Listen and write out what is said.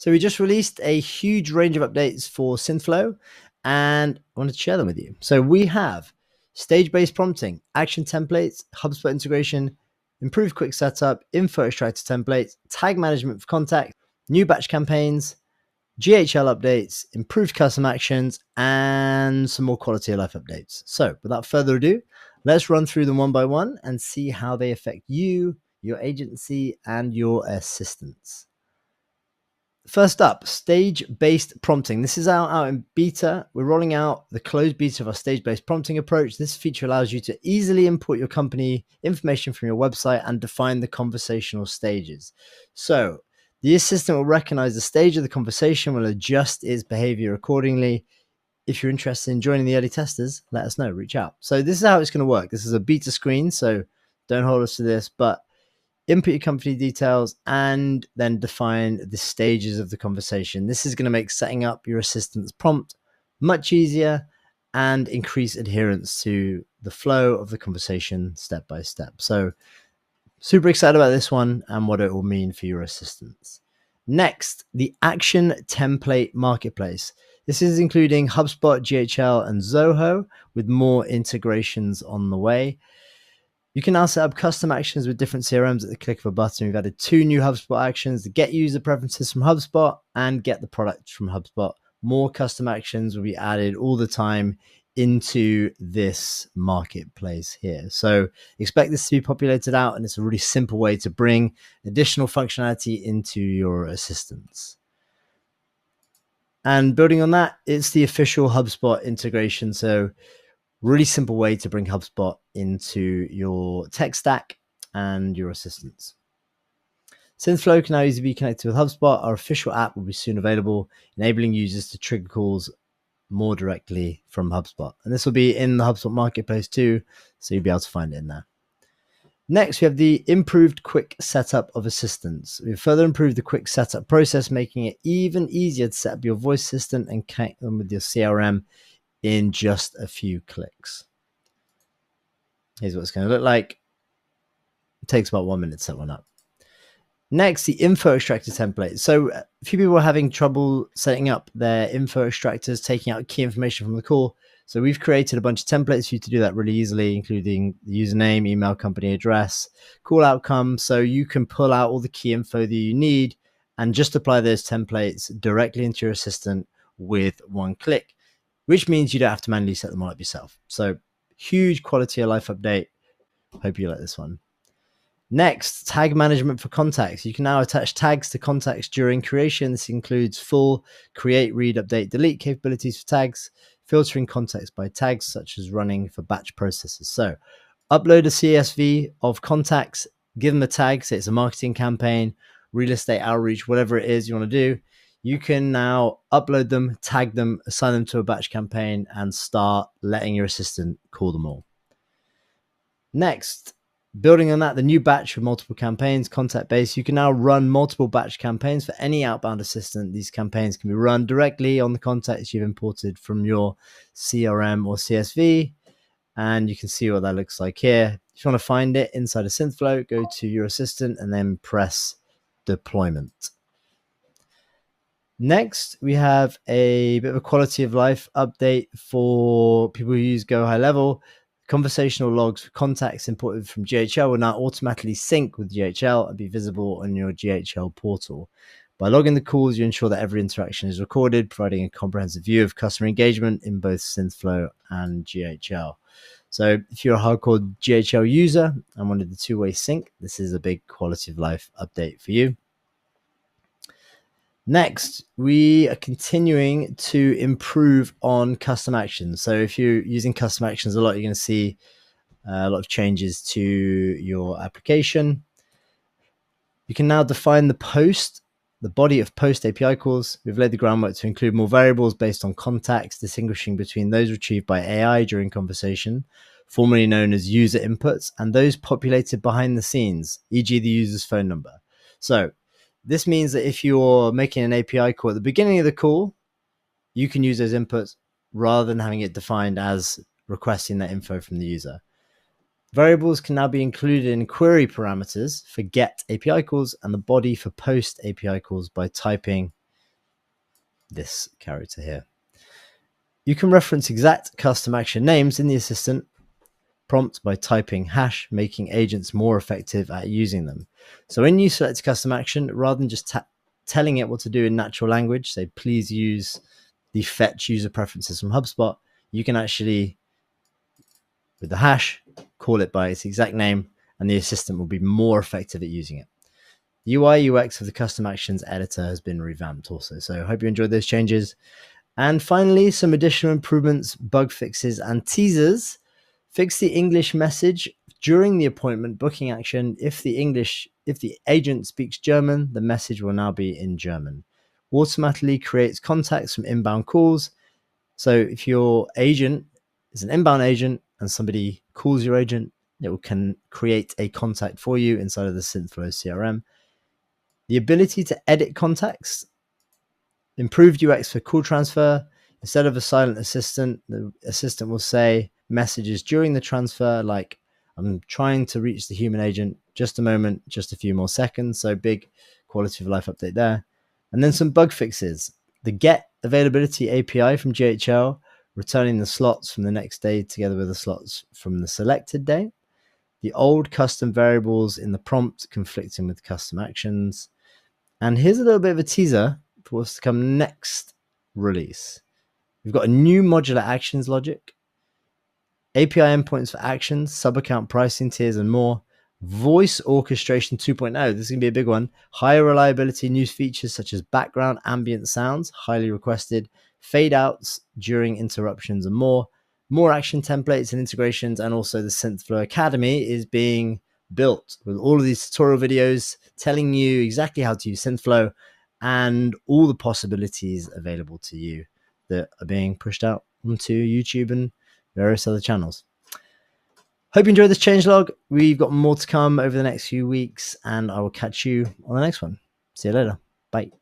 So we just released a huge range of updates for Synthflow, and I wanted to share them with you. So we have stage-based prompting, action templates, Hubspot integration, improved quick setup, info extractor templates, tag management for contact, new batch campaigns, GHL updates, improved custom actions, and some more quality of life updates. So without further ado, let's run through them one by one and see how they affect you, your agency, and your assistants. First up, stage-based prompting. This is out in beta. We're rolling out the closed beta of our stage-based prompting approach. This feature allows you to easily import your company information from your website and define the conversational stages. So the assistant will recognize the stage of the conversation, will adjust its behavior accordingly. If you're interested in joining the early testers, let us know, reach out. So this is how it's going to work. This is a beta screen, so don't hold us to this, but input your company details and then define the stages of the conversation. This is going to make setting up your assistant's prompt much easier and increase adherence to the flow of the conversation step by step. So super excited about this one and what it will mean for your assistants. Next, the action template marketplace. This is including HubSpot, GHL, and Zoho with more integrations on the way. You can now set up custom actions with different CRMs at the click of a button. We've added 2 new HubSpot actions: the get user preferences from HubSpot and get the product from HubSpot. More custom actions will be added all the time into this marketplace here. So expect this to be populated out, and it's a really simple way to bring additional functionality into your assistants. And building on that, it's the official HubSpot integration. So really simple way to bring HubSpot into your tech stack and your assistants. Synthflow can now easily be connected with HubSpot. Our official app will be soon available, enabling users to trigger calls more directly from HubSpot. And this will be in the HubSpot marketplace too, so you'll be able to find it in there. Next, we have the improved quick setup of assistants. We've further improved the quick setup process, making it even easier to set up your voice assistant and connect them with your CRM in just a few clicks. Here's what it's going to look like. It takes about 1 minute to set one up. Next, the info extractor template. So a few people are having trouble setting up their info extractors, taking out key information from the call. So we've created a bunch of templates for you to do that really easily, including the username, email, company address, call outcome. So you can pull out all the key info that you need and just apply those templates directly into your assistant with one click, which means you don't have to manually set them all up yourself. So huge quality of life update. Hope you like this one. Next, tag management for contacts. You can now attach tags to contacts during creation. This includes full create, read, update, delete capabilities for tags, filtering contacts by tags, such as running for batch processes. So upload a CSV of contacts, give them a tag, say it's a marketing campaign, real estate outreach, whatever it is you want to do. You can now upload them, tag them, assign them to a batch campaign, and start letting your assistant call them all. Next, building on that, the new batch of multiple campaigns, contact base. You can now run multiple batch campaigns for any outbound assistant. These campaigns can be run directly on the contacts you've imported from your CRM or CSV. And you can see what that looks like here. If you want to find it inside of Synthflow, go to your assistant and then press deployment. Next, we have a bit of a quality of life update for people who use Go High Level. Conversational logs for contacts imported from GHL will now automatically sync with GHL and be visible on your GHL portal. By logging the calls, you ensure that every interaction is recorded, providing a comprehensive view of customer engagement in both Synthflow and GHL. So if you're a hardcore GHL user and wanted the two-way sync, this is a big quality of life update for you. Next, we are continuing to improve on custom actions. So if you're using custom actions a lot, you're going to see a lot of changes to your application. You can now define the body of post API calls. We've laid the groundwork to include more variables based on context, distinguishing between those retrieved by AI during conversation, formerly known as user inputs, and those populated behind the scenes, e.g. the user's phone number. So this means that if you're making an API call at the beginning of the call, you can use those inputs rather than having it defined as requesting that info from the user. Variables can now be included in query parameters for get API calls and the body for post API calls by typing this character here. You can reference exact custom action names in the assistant prompt by typing hash, making agents more effective at using them. So when you select a custom action, rather than just telling it what to do in natural language, say please use the fetch user preferences from HubSpot, you can actually, with the hash, call it by its exact name, and the assistant will be more effective at using it. The UI UX of the custom actions editor has been revamped also. So I hope you enjoyed those changes. And finally, some additional improvements, bug fixes, and teasers. Fix the English message during the appointment booking action. If the agent speaks German, the message will now be in German. Automatically creates contacts from inbound calls. So if your agent is an inbound agent and somebody calls your agent, it can create a contact for you inside of the Synthflow CRM. The ability to edit contacts. Improved UX for call transfer. Instead of a silent assistant, the assistant will say messages during the transfer like, I'm trying to reach the human agent, just a moment, just a few more seconds. So big quality of life update there. And then some bug fixes. The get availability API from GHL, returning the slots from the next day together with the slots from the selected day. The old custom variables in the prompt conflicting with custom actions. And here's a little bit of a teaser for what's to come next release. We've got a new modular actions logic, API endpoints for actions, sub-account pricing tiers, and more. Voice orchestration 2.0. This is going to be a big one. Higher reliability, new features such as background ambient sounds, highly requested, fade outs during interruptions, and more. More action templates and integrations, and also the Synthflow Academy is being built with all of these tutorial videos telling you exactly how to use Synthflow and all the possibilities available to you that are being pushed out onto YouTube and various other channels. Hope you enjoyed this changelog. We've got more to come over the next few weeks, and I will catch you on the next one. See you later. Bye.